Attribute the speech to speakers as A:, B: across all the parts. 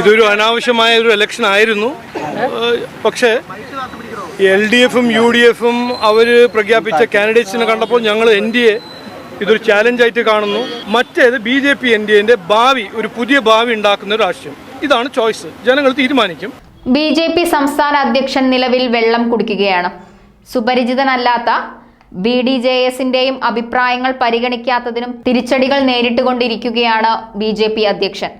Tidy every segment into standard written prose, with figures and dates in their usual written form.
A: ഇതൊരു അനാവശ്യമായ ഒരു ഇലക്ഷൻ ആയിരുന്നു. പക്ഷേ LDFും UDFും അവർ പ്രഖ്യാപിച്ച കാൻഡിഡേറ്റ്സിനെ കണ്ടപ്പോൾ ഞങ്ങൾ NDA ഇതൊരു ചാലഞ്ചായിട്ട് കാണുന്നു. മറ്റേത് BJP NDAന്റെ ഭാവി, ഒരു പുതിയ ഭാവി ഉണ്ടാക്കുന്ന ഒരു രാഷ്ട്രീയം. ഇതാണ് ചോയ്സ്. ജനങ്ങൾ തീരുമാനിക്കും.
B: BJP സംസ്ഥാന അധ്യക്ഷൻ നിലവിൽ വെള്ളം കുടിക്കുകയാണ്. സുപരിചിതനല്ലാത്ത BDJSന്റെയും അഭിപ്രായങ്ങൾ പരിഗണിക്കാത്തതിനും തിരിച്ചടികൾ നേരിട്ടുകൊണ്ടിരിക്കുകയാണ് BJP അധ്യക്ഷൻ.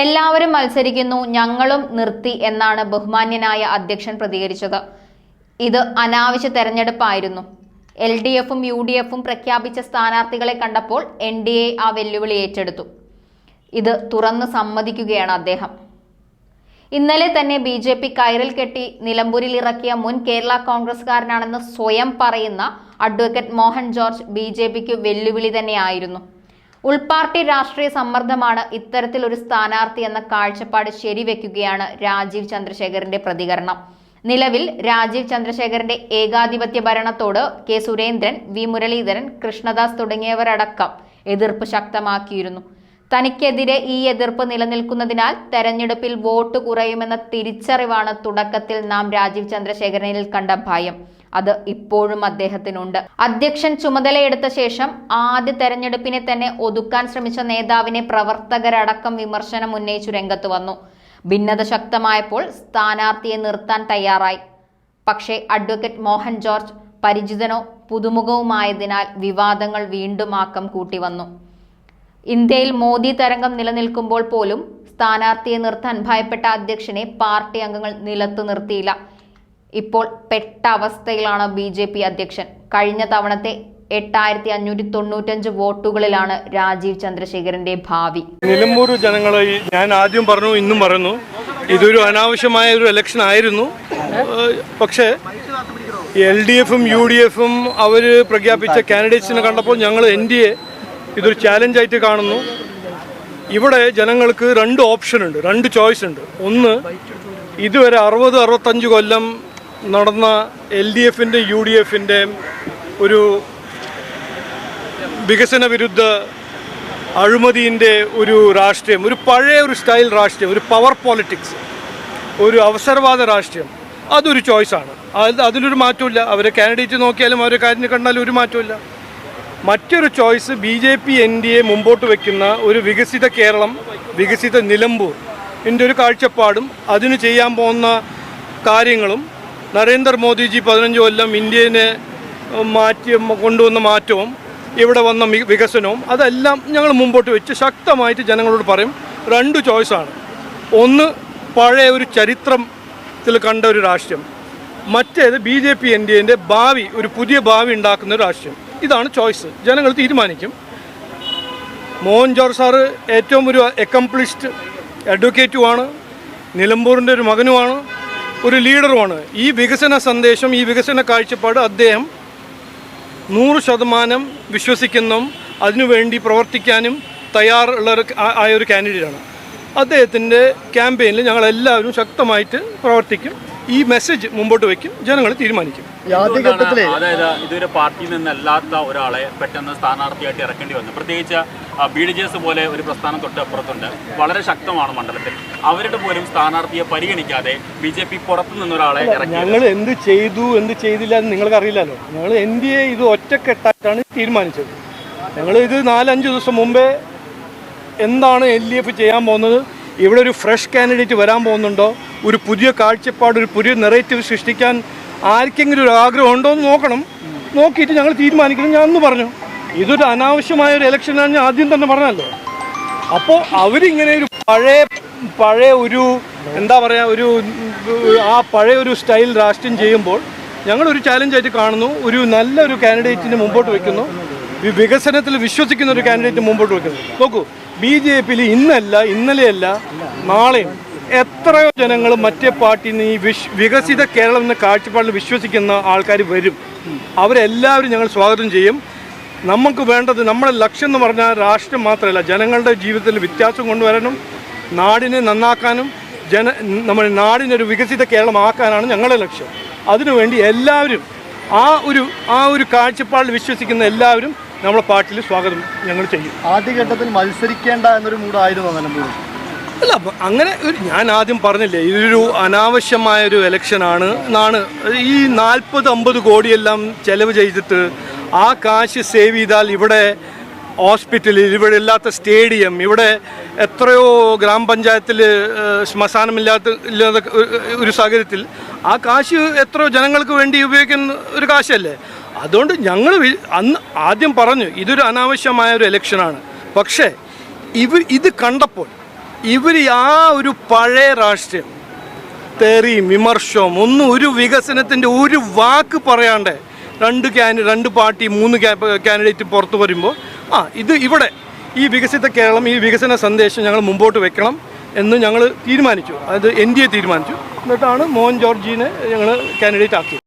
B: എല്ലാവരും മത്സരിക്കുന്നു, ഞങ്ങളും നിർത്തി എന്നാണ് ബഹുമാന്യനായ അധ്യക്ഷൻ പ്രതികരിച്ചത്. ഇത് അനാവശ്യ തെരഞ്ഞെടുപ്പായിരുന്നു. LDFും UDFും പ്രഖ്യാപിച്ച സ്ഥാനാർത്ഥികളെ കണ്ടപ്പോൾ NDA ആ വെല്ലുവിളി ഏറ്റെടുത്തു. ഇത് തുറന്നു സമ്മതിക്കുകയാണ് അദ്ദേഹം. ഇന്നലെ തന്നെ BJP കയറിൽ കെട്ടി നിലമ്പൂരിൽ ഇറക്കിയ മുൻ കേരള കോൺഗ്രസ്സുകാരനാണെന്ന് സ്വയം പറയുന്ന അഡ്വക്കേറ്റ് മോഹൻ ജോർജ് BJPക്ക് വെല്ലുവിളി തന്നെയായിരുന്നു. ഉൾപാർട്ടി രാഷ്ട്രീയ സമ്മർദ്ദമാണ് ഇത്തരത്തിലൊരു സ്ഥാനാർത്ഥി എന്ന കാഴ്ചപ്പാട് ശരിവെക്കുകയാണ് രാജീവ് ചന്ദ്രശേഖറിന്റെ പ്രതികരണം. നിലവിൽ രാജീവ് ചന്ദ്രശേഖറിന്റെ ഏകാധിപത്യ ഭരണത്തോട് K. സുരേന്ദ്രൻ, V. മുരളീധരൻ, കൃഷ്ണദാസ് തുടങ്ങിയവരടക്കം എതിർപ്പ് ശക്തമാക്കിയിരുന്നു. തനിക്കെതിരെ ഈ എതിർപ്പ് നിലനിൽക്കുന്നതിനാൽ തെരഞ്ഞെടുപ്പിൽ വോട്ട് കുറയുമെന്ന തിരിച്ചറിവാണ് തുടക്കത്തിൽ നാം രാജീവ് ചന്ദ്രശേഖരനിൽ കണ്ട ഭയം. അത് ഇപ്പോഴും അദ്ദേഹത്തിനുണ്ട്. അധ്യക്ഷൻ ചുമതലയെടുത്ത ശേഷം ആദ്യ തെരഞ്ഞെടുപ്പിനെ തന്നെ ഒതുക്കാൻ ശ്രമിച്ച നേതാവിനെ പ്രവർത്തകരടക്കം വിമർശനം ഉന്നയിച്ചു രംഗത്ത് വന്നു. ഭിന്നത ശക്തമായപ്പോൾ സ്ഥാനാർത്ഥിയെ നിർത്താൻ തയ്യാറായി. പക്ഷേ അഡ്വക്കേറ്റ് മോഹൻ ജോർജ് പരിചിതനോ പുതുമുഖവുമായതിനാൽ വിവാദങ്ങൾ വീണ്ടും ആക്കം കൂട്ടി വന്നു. ഇന്ത്യയിൽ മോദി തരംഗം നിലനിൽക്കുമ്പോൾ പോലും സ്ഥാനാർത്ഥിയെ നിർത്താൻ ഭയപ്പെട്ട അധ്യക്ഷനെ പാർട്ടി അംഗങ്ങൾ നിലത്തു നിർത്തിയില്ല. ഇപ്പോൾ പെട്ട അവസ്ഥയിലാണ് BJP അധ്യക്ഷൻ. കഴിഞ്ഞ തവണത്തെ 8595 വോട്ടുകളിലാണ് രാജീവ് ചന്ദ്രശേഖരന്റെ ഭാവി.
A: നിലമ്പൂർ ജനങ്ങളെ ഞാൻ ആദ്യം പറഞ്ഞു, ഇന്നും പറയുന്നു, ഇതൊരു അനാവശ്യമായ ഒരു ഇലക്ഷൻ ആയിരുന്നു. പക്ഷേ LDFും UDFും അവർ പ്രഖ്യാപിച്ച കാൻഡിഡേറ്റ്സിനെ കണ്ടപ്പോൾ ഞങ്ങൾ NDA ഇതൊരു ചാലഞ്ചായിട്ട് കാണുന്നു. ഇവിടെ ജനങ്ങൾക്ക് രണ്ട് ഓപ്ഷൻ ഉണ്ട്, രണ്ട് ചോയ്സ് ഉണ്ട്. ഒന്ന്, ഇതുവരെ 60-65 കൊല്ലം നടന്ന LDFിൻ്റെ UDFിൻ്റെ ഒരു വികസന വിരുദ്ധ അഴിമതിൻ്റെ ഒരു രാഷ്ട്രീയം, ഒരു പഴയ ഒരു സ്റ്റൈൽ രാഷ്ട്രീയം, ഒരു പവർ പോളിറ്റിക്സ്, ഒരു അവസരവാദ രാഷ്ട്രീയം, അതൊരു ചോയ്സാണ്. അതിലൊരു മാറ്റമില്ല. അവരെ കാൻഡിഡേറ്റ് നോക്കിയാലും അവരെ കാര്യം കണ്ടാലും ഒരു മാറ്റമില്ല. മറ്റൊരു ചോയ്സ് BJP NDA മുമ്പോട്ട് വയ്ക്കുന്ന ഒരു വികസിത കേരളം, വികസിത നിലമ്പൂർ ഇതിൻ്റെ ഒരു കാഴ്ചപ്പാടും അതിന് ചെയ്യാൻ പോകുന്ന കാര്യങ്ങളും നരേന്ദ്രമോദിജി 15 കൊല്ലം ഇന്ത്യനെ കൊണ്ടുവന്ന മാറ്റവും ഇവിടെ വന്ന വികസനവും അതെല്ലാം ഞങ്ങൾ മുമ്പോട്ട് വെച്ച് ശക്തമായിട്ട് ജനങ്ങളോട് പറയും. രണ്ട് ചോയ്സാണ്. ഒന്ന്, പഴയ ഒരു ചരിത്രത്തിൽ കണ്ട ഒരു രാഷ്ട്രീയം. മറ്റേത് BJP NDAന്റെ ഭാവി, ഒരു പുതിയ ഭാവി ഉണ്ടാക്കുന്ന ഒരു രാഷ്ട്രീയം. ഇതാണ് ചോയ്സ്. ജനങ്ങൾ തീരുമാനിക്കും. മോഹൻ ജോർജ് സാറ് ഏറ്റവും ഒരു അക്കംപ്ലിഷ്ഡ് അഡ്വക്കേറ്റുമാണ്, നിലമ്പൂരിൻ്റെ ഒരു മകനുമാണ്, ഒരു ലീഡറുമാണ്. ഈ വികസന സന്ദേശം, ഈ വികസന കാഴ്ചപ്പാട് അദ്ദേഹം 100% വിശ്വസിക്കുന്നതും അതിനുവേണ്ടി പ്രവർത്തിക്കാനും തയ്യാറുള്ള ആയ ഒരു കാൻഡിഡേറ്റാണ്. അദ്ദേഹത്തിൻ്റെ ക്യാമ്പയിനിൽ ഞങ്ങളെല്ലാവരും ശക്തമായിട്ട് പ്രവർത്തിക്കും. ഈ മെസ്സേജ് മുമ്പോട്ട് വയ്ക്കും. ജനങ്ങൾ തീരുമാനിക്കും.
C: അതായത് ഇതൊരു പാർട്ടിയിൽ നിന്നല്ലാത്ത ഒരാളെ പെട്ടെന്ന് സ്ഥാനാർത്ഥിയായിട്ട് ഇറക്കേണ്ടി വന്നു. പ്രത്യേകിച്ച് BDJS പോലെ ഒരു പ്രസ്ഥാനം തൊട്ടപ്പുറത്തുണ്ട്, വളരെ ശക്തമാണ് മണ്ഡലത്തിൽ. അവരുടെ പോലും സ്ഥാനാർത്ഥിയെ പരിഗണിക്കാതെ BJP പുറത്തു നിന്നൊരാളെ ഇറക്കി.
A: ഞങ്ങൾ എന്ത് ചെയ്തു എന്ത് ചെയ്തില്ല എന്ന് നിങ്ങൾക്ക് അറിയില്ലല്ലോ. ഞങ്ങൾ NDA ഇത് ഒറ്റക്കെട്ടായിട്ടാണ് തീരുമാനിച്ചത്. ഞങ്ങൾ ഇത് 4-5 ദിവസം മുമ്പേ എന്താണ് LDF ചെയ്യാൻ പോകുന്നത്, ഇവിടെ ഒരു ഫ്രഷ് കാൻഡിഡേറ്റ് വരാൻ പോകുന്നുണ്ടോ, ഒരു പുതിയ കാഴ്ചപ്പാട്, ഒരു പുതിയ നെറേറ്റീവ് സൃഷ്ടിക്കാൻ ആർക്കെങ്കിലും ഒരു ആഗ്രഹം ഉണ്ടോ എന്ന് നോക്കണം. നോക്കിയിട്ട് ഞങ്ങൾ തീരുമാനിക്കണം. ഞാൻ അന്ന് പറഞ്ഞു, ഇതൊരു അനാവശ്യമായ ഒരു ഇലക്ഷനാണ് ഞാൻ ആദ്യം തന്നെ പറഞ്ഞല്ലോ. അപ്പോൾ അവരിങ്ങനെ ഒരു പഴയ ഒരു എന്താ പറയുക, ആ പഴയ ഒരു സ്റ്റൈൽ രാഷ്ട്രീയം ചെയ്യുമ്പോൾ ഞങ്ങളൊരു ചാലഞ്ചായിട്ട് കാണുന്നു. ഒരു നല്ലൊരു കാൻഡിഡേറ്റിനെ മുമ്പോട്ട് വയ്ക്കുന്നു, വികസനത്തിൽ വിശ്വസിക്കുന്ന ഒരു കാൻഡിഡേറ്റ് മുമ്പോട്ട് വയ്ക്കുന്നു. നോക്കൂ, BJPയിൽ ഇന്നലെയല്ല നാളെയും എത്രയോ ജനങ്ങൾ മറ്റേ പാർട്ടിയിൽ നിന്ന് ഈ വികസിത കേരളം എന്ന കാഴ്ചപ്പാടിൽ വിശ്വസിക്കുന്ന ആൾക്കാർ വരും. അവരെല്ലാവരും ഞങ്ങൾ സ്വാഗതം ചെയ്യും. നമുക്ക് വേണ്ടത്, നമ്മുടെ ലക്ഷ്യം എന്ന് പറഞ്ഞാൽ രാഷ്ട്രം മാത്രമല്ല, ജനങ്ങളുടെ ജീവിതത്തിൽ വ്യത്യാസം കൊണ്ടുവരാനും നാടിനെ നന്നാക്കാനും നമ്മുടെ നാടിനൊരു വികസിത കേരളമാക്കാനാണ് ഞങ്ങളുടെ ലക്ഷ്യം. അതിനുവേണ്ടി എല്ലാവരും ആ ഒരു കാഴ്ചപ്പാടിൽ വിശ്വസിക്കുന്ന എല്ലാവരും നമ്മുടെ പാർട്ടിയിൽ സ്വാഗതം ഞങ്ങൾ ചെയ്യും.
D: ആദ്യഘട്ടത്തിൽ മത്സരിക്കേണ്ട എന്നൊരു മൂടായിരുന്നു നിലമ്പൂർ.
A: അല്ല അങ്ങനെ ഞാൻ ആദ്യം പറഞ്ഞില്ലേ ഇതൊരു അനാവശ്യമായൊരു ഇലക്ഷനാണ് എന്നാണ്. ഈ 40-50 കോടിയെല്ലാം ചെലവ് ചെയ്തിട്ട് ആ കാശ് സേവ് ചെയ്താൽ ഇവിടെ ഹോസ്പിറ്റലിൽ, ഇവിടെ ഇല്ലാത്ത സ്റ്റേഡിയം, ഇവിടെ എത്രയോ ഗ്രാമപഞ്ചായത്തിൽ ഇല്ലാത്ത ഒരു സാഹചര്യത്തിൽ ആ കാശ് എത്രയോ ജനങ്ങൾക്ക് വേണ്ടി ഉപയോഗിക്കുന്ന ഒരു കാശല്ലേ. അതുകൊണ്ട് ഞങ്ങൾ അന്ന് ആദ്യം പറഞ്ഞു ഇതൊരു അനാവശ്യമായ ഒരു ഇലക്ഷനാണ്. പക്ഷേ ഇത് കണ്ടപ്പോൾ ആ ഒരു പഴയ രാഷ്ട്രീയം, തെറിയും വിമർശവും ഒന്നും, ഒരു വികസനത്തിൻ്റെ ഒരു വാക്ക് പറയാണ്ട് 2 പാർട്ടി 3 കാൻഡിഡേറ്റ് പുറത്തു വരുമ്പോൾ ഇവിടെ ഈ വികസിത കേരളം, ഈ വികസന സന്ദേശം ഞങ്ങൾ മുമ്പോട്ട് വെക്കണം എന്ന് ഞങ്ങൾ തീരുമാനിച്ചു. അത് NDA തീരുമാനിച്ചു. എന്നിട്ടാണ് മോഹൻ ജോർജിനെ ഞങ്ങൾ കാൻഡിഡേറ്റ് ആക്കിയത്.